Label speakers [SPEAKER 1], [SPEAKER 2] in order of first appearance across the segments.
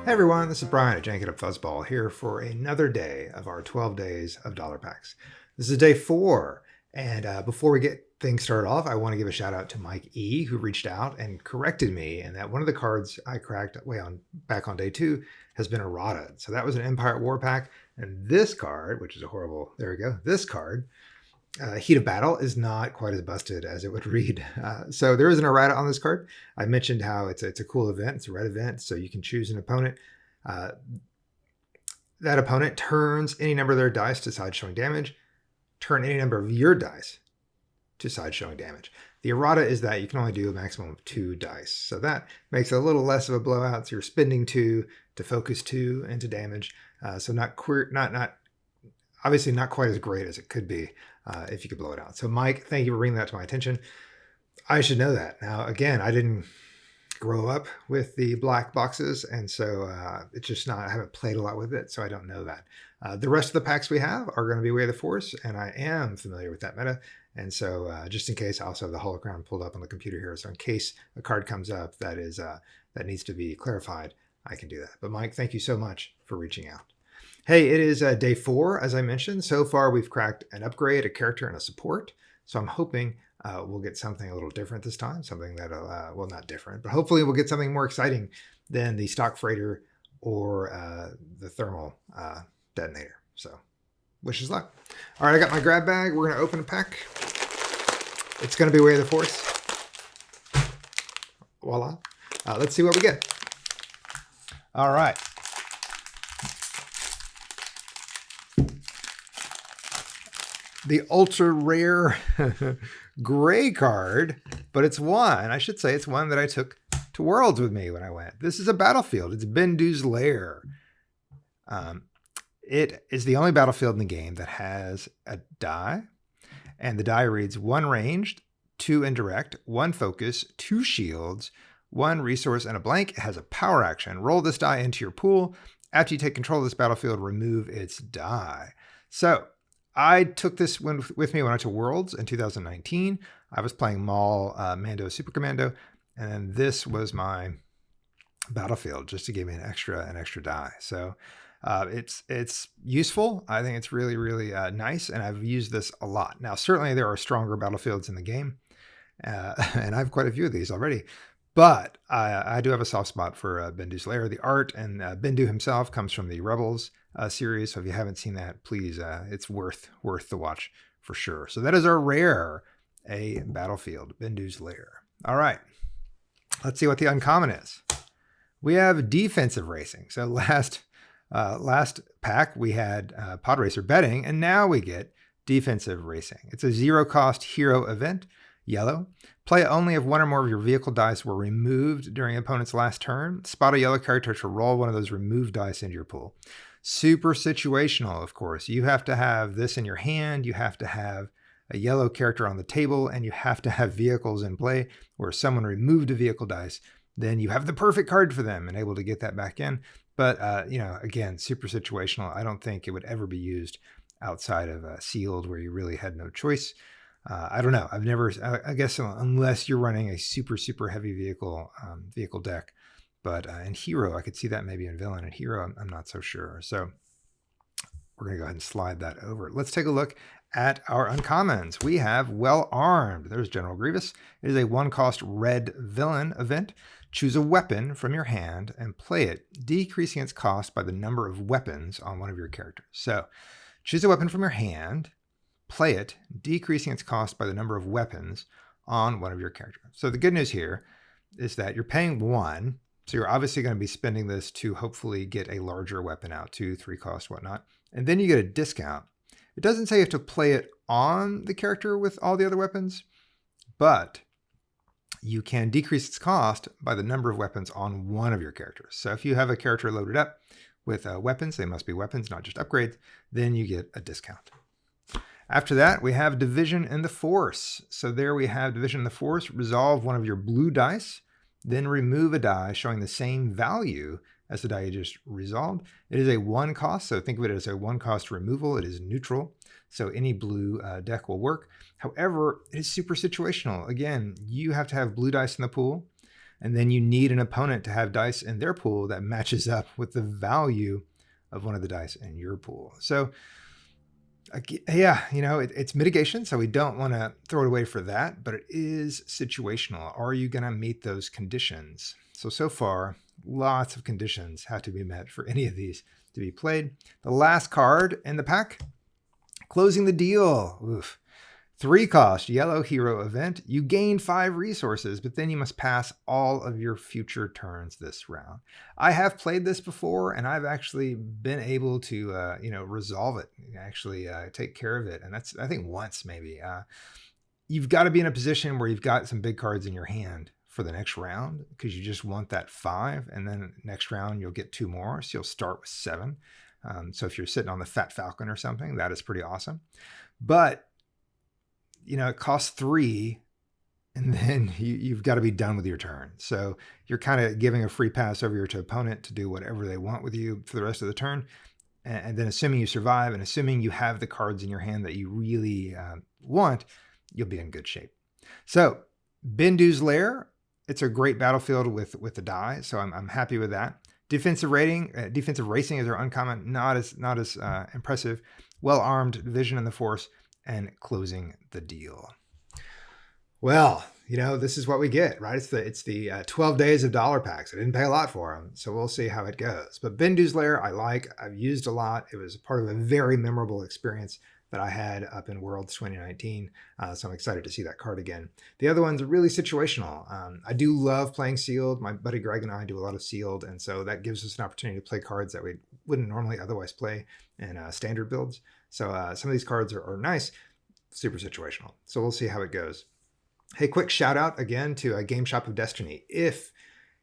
[SPEAKER 1] Hey everyone, this is Brian at Jank Fuzzball here for another day of our 12 days of dollar packs. This is day 4, and before we get things started off, I want to give a shout out to Mike E, who reached out and corrected me, and that one of the cards I cracked back on day 2 has been errata. So that was an Empire War pack, and this card, which is a horrible, there we go, this card, Heat of Battle, is not quite as busted as it would read. So there is an errata on this card. I mentioned how it's a cool event. It's a red event, so you can choose an opponent. That opponent turns any number of their dice to side showing damage. Turn any number of your dice to side showing damage. The errata is that you can only do a maximum of 2 dice. So that makes it a little less of a blowout. So you're spending 2 to focus 2 into damage. So obviously not quite as great as it could be if you could blow it out. So Mike, thank you for bringing that to my attention. I should know that. Now, again, I didn't grow up with the black boxes, and so it's just not, I haven't played a lot with it, so I don't know that. The rest of the packs we have are going to be Way of the Force, and I am familiar with that meta. And so just in case, I also have the holocron pulled up on the computer here. So in case a card comes up that is that needs to be clarified, I can do that. But Mike, thank you so much for reaching out. Hey, it is day 4, as I mentioned. So far, we've cracked an upgrade, a character, and a support. So I'm hoping we'll get something a little different this time. Something that, well, not different, but hopefully we'll get something more exciting than the stock freighter or the thermal detonator. So wish us luck. All right, I got my grab bag. We're going to open a pack. It's going to be Way of the Force. Voila. Let's see what we get. All right. The ultra rare gray card, but it's one, I should say it's one that I took to Worlds with me when I went. This is a battlefield. It's Bendu's Lair. It is the only battlefield in the game that has a die, and the die reads 1 ranged, 2 indirect, 1 focus, 2 shields, 1 resource, and a blank. It has a power action. Roll this die into your pool. After you take control of this battlefield, remove its die. So I took this one with me when I went to Worlds in 2019. I was playing Maul, Mando, Super Commando, and then this was my battlefield just to give me an extra die. So it's useful. I think it's really, really nice, and I've used this a lot. Now, certainly there are stronger battlefields in the game, and I have quite a few of these already. But I do have a soft spot for Bendu's Lair. The art and Bendu himself comes from the Rebels series. So if you haven't seen that, please, it's worth the watch for sure. So that is our rare, a battlefield, Bendu's Lair. All right, let's see what the uncommon is. We have defensive racing. So last pack we had pod racer betting, and now we get defensive racing. It's a 0 cost hero event. Yellow. Play only if 1 or more of your vehicle dice were removed during an opponent's last turn. Spot a yellow character to roll 1 of those removed dice into your pool. Super situational, of course. You have to have this in your hand. You have to have a yellow character on the table, and you have to have vehicles in play where someone removed a vehicle dice. Then you have the perfect card for them and able to get that back in. But, again, super situational. I don't think it would ever be used outside of sealed where you really had no choice. I don't know. I've never, I guess, unless you're running a super heavy vehicle deck. But in Hero, I could see that maybe in Villain. In Hero, I'm not so sure. So we're going to go ahead and slide that over. Let's take a look at our uncommons. We have Well Armed. There's General Grievous. It is a 1 cost red villain event. Choose a weapon from your hand and play it, decreasing its cost by the number of weapons on one of your characters. So choose a weapon from your hand. Play it, decreasing its cost by the number of weapons on one of your characters. So the good news here is that you're paying 1, so you're obviously going to be spending this to hopefully get a larger weapon out, 2, 3 cost, whatnot. And then you get a discount. It doesn't say you have to play it on the character with all the other weapons, but you can decrease its cost by the number of weapons on one of your characters. So if you have a character loaded up with weapons, they must be weapons, not just upgrades, then you get a discount. After that, we have Division in the Force. So there we have Division in the Force. Resolve 1 of your blue dice, then remove a die showing the same value as the die you just resolved. It is a 1 cost, so think of it as a 1 cost removal. It is neutral, so any blue deck will work. However, it is super situational. Again, you have to have blue dice in the pool. And then you need an opponent to have dice in their pool that matches up with the value of one of the dice in your pool. So yeah, it's mitigation, so we don't want to throw it away for that, but it is situational. Are you going to meet those conditions? So far, lots of conditions have to be met for any of these to be played. The last card in the pack, closing the deal. Oof. 3-cost yellow hero event. You gain 5 resources, but then you must pass all of your future turns this round. I have played this before, and I've actually been able to, resolve it, actually take care of it. And that's, I think, once maybe. You've got to be in a position where you've got some big cards in your hand for the next round, because you just want that 5, and then next round you'll get 2 more, so you'll start with 7. So if you're sitting on the Fat Falcon or something, that is pretty awesome. But it costs 3, and then you've got to be done with your turn. So you're kind of giving a free pass over to your opponent to do whatever they want with you for the rest of the turn. And then assuming you survive and assuming you have the cards in your hand that you really want, you'll be in good shape. So Bendu's Lair, it's a great battlefield with the die. So I'm happy with that. Defensive racing is our uncommon, not as impressive. Well-armed, Vision in the Force, and closing the deal. Well, this is what we get, right? It's the 12 days of dollar packs. I didn't pay a lot for them, so we'll see how it goes. But Bendu's Lair, I've used a lot. It was part of a very memorable experience that I had up in Worlds 2019. So I'm excited to see that card again. The other ones are really situational. I do love playing sealed. My buddy Greg and I do a lot of sealed, and so that gives us an opportunity to play cards that we wouldn't normally otherwise play in standard builds. So some of these cards are nice, super situational. So we'll see how it goes. Hey, quick shout out again to Game Shop of Destiny. If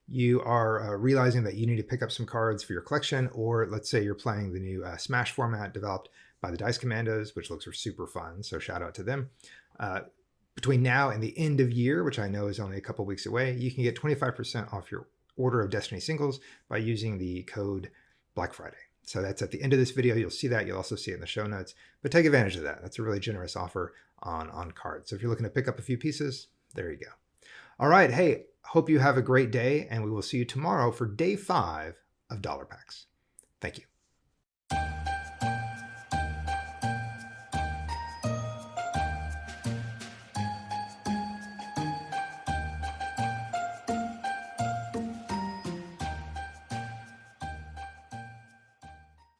[SPEAKER 1] you are realizing that you need to pick up some cards for your collection, or let's say you're playing the new Smash format developed by the Dice Commandos, which looks super fun, so shout out to them. Between now and the end of year, which I know is only a couple weeks away, you can get 25% off your order of Destiny singles by using the code Black Friday. So that's at the end of this video. You'll see that. You'll also see it in the show notes. But take advantage of that. That's a really generous offer on cards. So if you're looking to pick up a few pieces, there you go. All right. Hey, hope you have a great day, and we will see you tomorrow for day 5 of Dollar Packs. Thank you.